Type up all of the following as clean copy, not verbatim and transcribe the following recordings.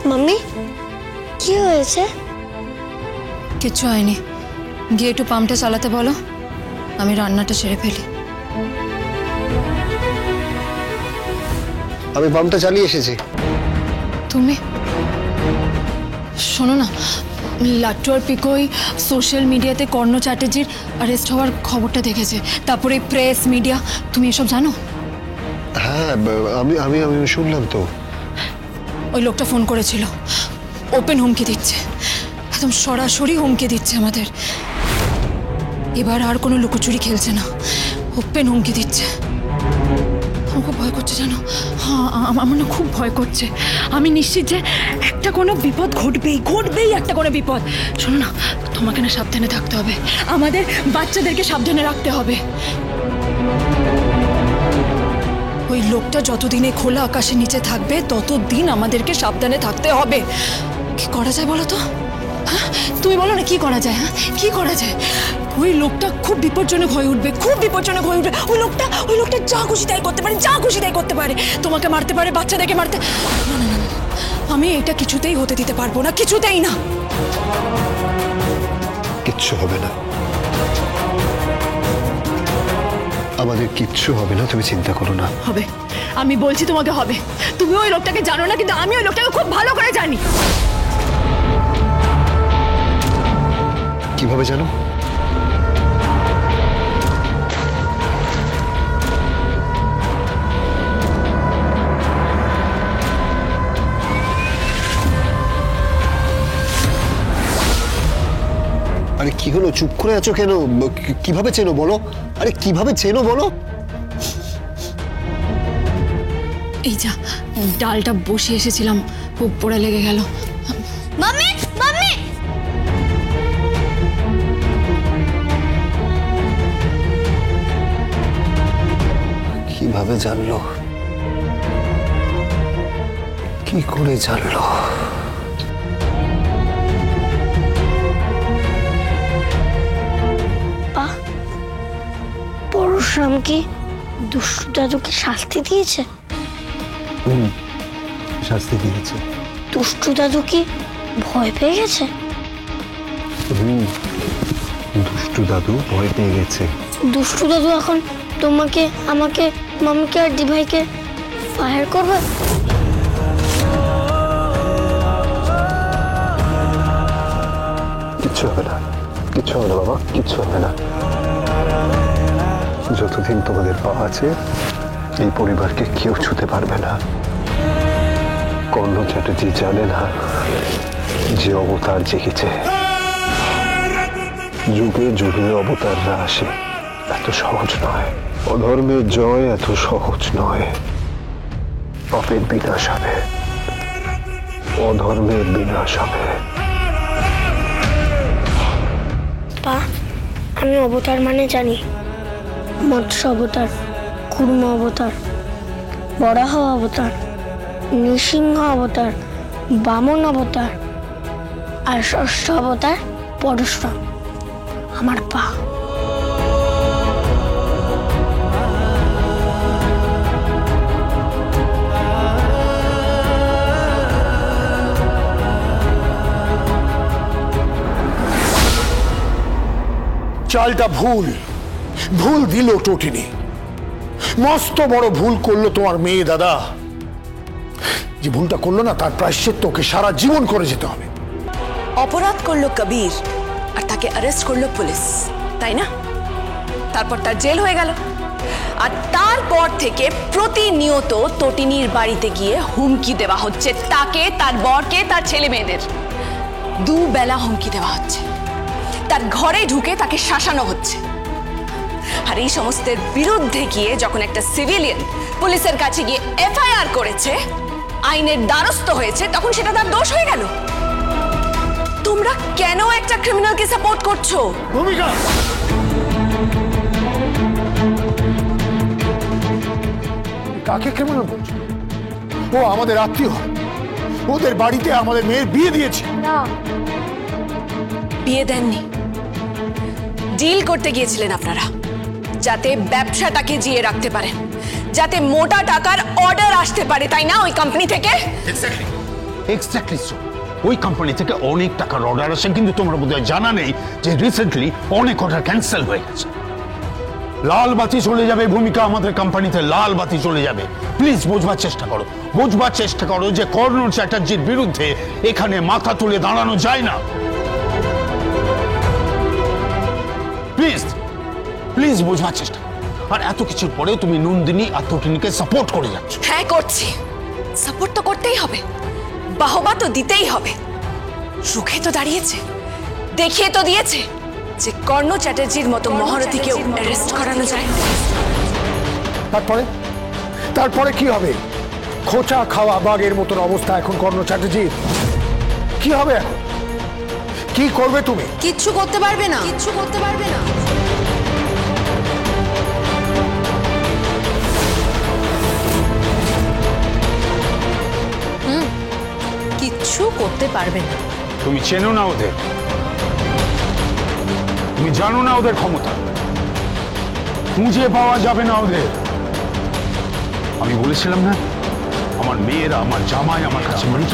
Mummy কি হয়েছে? কিচ্ছু হয়নি, গিয়ে একটু পাম্পটা চালাতে বলো, আমি রান্নাটা সেরে ফেলি। আমি পাম্পটা চালিয়ে এসেছি। তুমি শোনো না, লাট্টু আর পিকোই সোশ্যাল মিডিয়াতে কর্ণ চ্যাটার্জির অ্যারেস্ট হওয়ার খবরটা দেখেছে, তারপরে প্রেস মিডিয়া, তুমি এসব জানো? হ্যাঁ, আমি আমি আমি শুনলাম তো। ওই লোকটা ফোন করেছিল, ওপেন হুমকি দিচ্ছে, একদম সরাসরি হুমকি দিচ্ছে আমাদের। এবার আর কোনো লুকোচুরি খেলছে না, ওপেন হুমকি দিচ্ছে। আমার খুব ভয় করছে জানো। হ্যাঁ, আমার না খুব ভয় করছে। আমি নিশ্চিত যে একটা কোনো বিপদ ঘটবেই একটা কোনো বিপদ। শোনো না, তোমাকে না সাবধানে থাকতে হবে, আমাদের বাচ্চাদেরকে সাবধানে রাখতে হবে। ওই লোকটা যতদিনে খোলা আকাশের নিচে থাকবে ততদিন আমাদেরকে সাবধানে থাকতে হবে। কি করা যায় বলো তো? হ্যাঁ, তুমি বলো না কি করা যায়? হ্যাঁ, কি করা যায়? ওই লোকটা খুব বিপজ্জনক হয়ে উঠবে, খুব বিপজ্জনক হয়ে উঠবে। ওই লোকটা যা খুশি তাই করতে পারে, যা খুশি তাই করতে পারে। তোমাকে মারতে পারে, বাচ্চাদেরকে মারতে। না না না, আমি এটা কিছুতেই হতে দিতে পারবো না, কিছুতেই না। কিচ্ছু হবে না, আমাদের কিচ্ছু হবে না, তুমি চিন্তা করো না। হবে, আমি বলছি তোমাকে হবে। তুমি ওই লোকটাকে জানো না, কিন্তু আমি ওই লোকটাকে খুব ভালো করে জানি। কিভাবে জানো? আরে কি হলো, চুপ করে আছো কেন? কিভাবে চেনো বলো? আরে কিভাবে চেনো বলো? এই যা, ডালটা বসে এসেছিলাম, খুব পোড়া লেগে গেল। মাম্মি মাম্মি কিভাবে জানলো? কি করে জানলো? পরশুরাম কি দুষ্টু দাদুকে শাস্তি দিয়েছে? শাস্তি দিয়েছে। দুষ্টু দাদু কি ভয় পেয়ে গেছে? দুষ্টু দাদু ভয় পেয়ে গেছে। দুষ্টু দাদু এখন তোমাকে, আমাকে, মামিকে আর দিভাইকে ফায়ার করবে? কিচ্ছু হবে না, কিচ্ছু হবে না বাবা, কিচ্ছু হবে না। যতদিন তোমাদের পা আছে এই পরিবারকে কেউ ছুতে পারবে না। কর্ণ চ্যাটার্জি জানে না যে অবতার জেগেছে। যুগে যুগে অবতাররা আসে, এত সহজ নয়। অধর্মের জয় এত সহজ নয়। পাপের বিনাশ হবে, অধর্মের বিনাশ হবে। পা, আমি অবতার মানে জানি, মৎস্য অবতার, কুর্ম অবতার, বরাহ অবতার, নৃসিংহ অবতার, বামন অবতার, আর ষষ্ঠ অবতার পরশুরাম, আমার পা। চালটা ভুল, ভুল দিল টোটিনি, মস্ত বড় ভুল করলো তোমার মেয়ে। দাদা যে ভুলটা করলো না, তার প্রায়শ্চিত্ত ওকে সারা জীবন করে যেতে হবে। অপরাধ করলো কবির আর তাকে অ্যারেস্ট করলো পুলিশ, তাই না? তারপর তার জেল হয়ে গেল, আর তারপর থেকে প্রতিনিয়ত তটিনীর বাড়িতে গিয়ে হুমকি দেওয়া হচ্ছে, তাকে, তার বরকে, তার ছেলে মেয়েদের দুবেলা হুমকি দেওয়া হচ্ছে। তার ঘরে ঢুকে তাকে শাসানো হচ্ছে। আর এই সমস্তের বিরুদ্ধে গিয়ে যখন একটা সিভিলিয়ান পুলিশের কাছে গিয়ে এফআইআর করেছে, আইনের দ্বারস্থ হয়েছে, তখন সেটা তার দোষ হয়ে গেল। তোমরা কেন একটা ক্রিমিনালকে সাপোর্ট করছো? ভূমিকা, কাকে ক্রিমিনাল বলছো? ও আমাদের আত্মীয়, ওদের বাড়িতে আমাদের মেয়ের বিয়ে দিয়েছে। না, বিয়ে দেননি, ডিল করতে গিয়েছিলেন আপনারা, যাতে ব্যবসাটাকে জিয়ে রাখতে পারেন, যাতে মোটা টাকার অর্ডার আসতে পারে, তাই না ওই কোম্পানি থেকে? Exactly so. ওই কোম্পানি থেকে অনেক টাকার অর্ডার আসে, কিন্তু তোমার বোধহয় জানা নেই যে রিসেন্টলি অনেক অর্ডার ক্যান্সেল হয়ে গেছে। লাল বাতি চলে যাবে ভূমিকা, আমাদের কোম্পানিতে লাল বাতি চলে যাবে। প্লিজ বোঝবার চেষ্টা করো, বোঝবার চেষ্টা করো যে কর্ণ চ্যাটার্জির বিরুদ্ধে এখানে মাথা তুলে দাঁড়ানো যায় না। প্লিজ প্লিজ বোঝবার চেষ্টা করো। আর এত কিছুর পরেও তুমি নন্দিনী আর তটিনীকে সাপোর্ট করে যাচ্ছ। হ্যাঁ করছি, সাপোর্ট তো করতেই হবে, বাহবা তো দিতেই হবে। রুখে তো দাঁড়িয়েছে, দেখিয়ে তো দিয়েছে যে কর্ণ চ্যাটার্জির মতো মহারথীকেও অ্যারেস্ট করানো যায়। তারপরে কি হবে? খোঁচা খাওয়া বাঘের মতন অবস্থা এখন কর্ণ চ্যাটার্জির। কি হবে এখন? কি করবে তুমি? কিচ্ছু করতে পারবে না, কিচ্ছু করতে পারবে না। কিচ্ছু করতে পারবে না। তুমি চেনো না ওদের, তুমি জানো না ওদের ক্ষমতা, খুঁজে পাওয়া যাবে না ওদের। আমি বলেছিলাম না, আমার মেয়েরা, আমার জামাই আমার কাছে মৃত।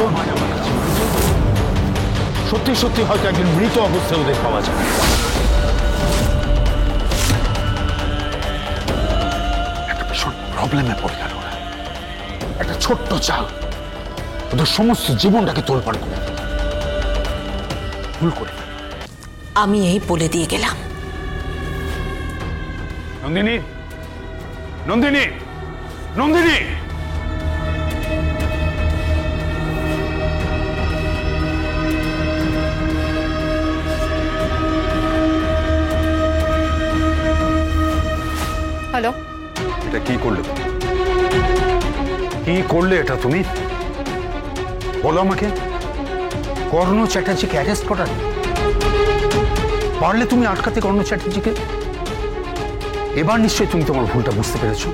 সত্যি সত্যি হয়তো একদিন মৃত অবস্থায় ওদের পাওয়া যাবে। একটা ভীষণ প্রবলেমে পড়ে গেল ওরা। একটা ছোট্ট চাল ওদের সমস্ত জীবনটাকে তোলপাড় করে দিল। ভুল করে আমি এই বলে দিয়ে গেলাম। নন্দিনী, নন্দিনী, নন্দিনী, হ্যালো, এটা কি করলে? কি করলে এটা তুমি? বলো আমাকে। কর্ণ চ্যাটার্জিকে অ্যারেস্ট করার পারলে তুমি আটকাতে কর্ণ চ্যাটার্জিকে। এবার নিশ্চয়ই তুমি তোমার ভুলটা বুঝতে পেরেছো।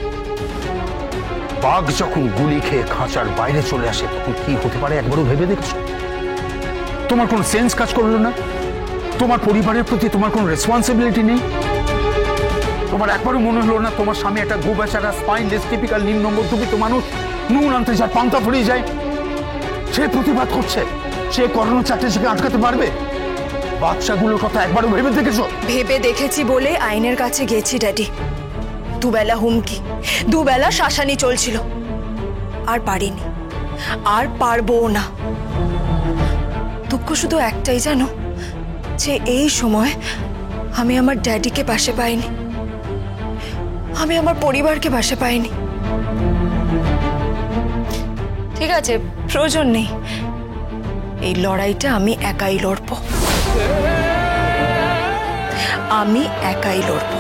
বাঘ যখন গুলি খেয়ে খাঁচার বাইরে চলে আসে তখন কি হতে পারে একবারও ভেবে দেখেছো? তোমার কোনো সেন্স কাজ করলো না? তোমার পরিবারের প্রতি তোমার কোনো রেসপন্সিবিলিটি নেই? তোমার একবারও মনে হলো না তোমার স্বামী একটা গোবেচারা স্পাইনলেস টিপিক্যাল নিম্ন মধ্যবিত্ত মানুষ, নুন আনতে যায় পান্তা ফুরিয়ে যায়, সে প্রতিবাদ করছে, সে কর্ণ চ্যাটার্জিকে আটকাতে পারবে? বাচ্চাগুলোর কথা একবারও ভেবে দেখেছো? ভেবে দেখেছি বলে আইনের কাছে গেছি ড্যাডি। দুবেলা হুমকি, দুবেলা শাসানি চলছিল, আর পারিনি, আর পারবও না। দুঃখ শুধু একটাই জানো, যে এই সময় আমি আমার ড্যাডিকে পাশে পাইনি, আমি আমার পরিবারকে পাশে পাইনি। ঠিক আছে, প্রয়োজন নেই, এই লড়াইটা আমি একাই লড়বো, আমি একাই লড়বো।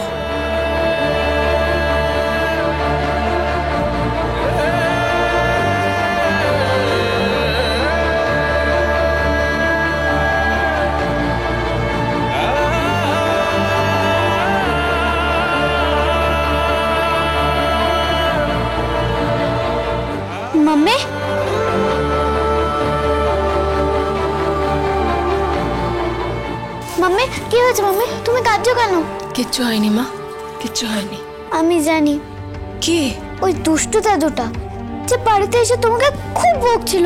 মাম্মি, মাম্মি কি হয়েছে? মাম্মি তুমি কাঁদছো কেন? কিচ্ছু হয়নি মা, কিচ্ছু হয়নি। আমি জানি। কি? ওই দুষ্টু দাদুটা যে বাড়িতে এসে তোমাকে খুব বকছিল,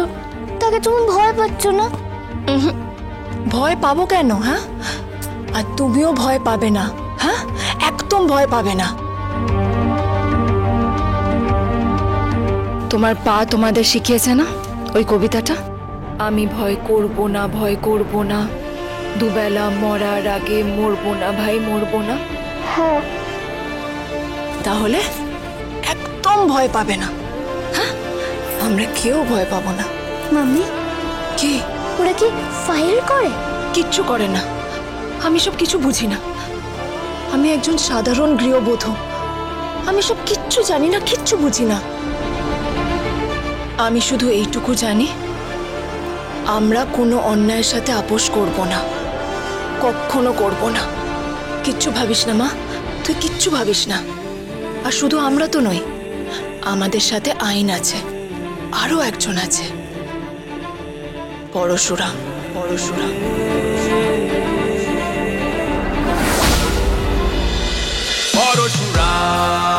তাকে তুমি ভয় পাচ্ছ না? ভয় পাবো কেন? হ্যাঁ, আর তুমিও ভয় পাবে না। হ্যাঁ, একদম ভয় পাবে না। তোমার পা তোমাদের শিখিয়েছে না ওই কবিতাটা, আমি ভয় করব না, ভয় করব না, দুবেলা মরার আগে মরবো না ভাই, মরবো না। হ্যাঁ। তাহলে একদম ভয় পাবে না। হ্যাঁ, আমরা কেউ ভয় পাবো না। মাম্মি, কি? ওরা কি ফায়ার করে? কিচ্ছু করে না, আমি সব কিছু বুঝি না। আমি একজন সাধারণ গৃহবধূ, আমি সব কিচ্ছু জানি না, কিচ্ছু বুঝি না। আমি শুধু এইটুকু জানি, আমরা কোনো অন্যায়ের সাথে আপোষ করব না, কখনো করব না। কিচ্ছু ভাবিস না মা, তুই কিচ্ছু ভাবিস না। আর শুধু আমরা তো নই, আমাদের সাথে আইন আছে, আরো একজন আছে, পরশুরাম। পরশুরাম পরশুরাম।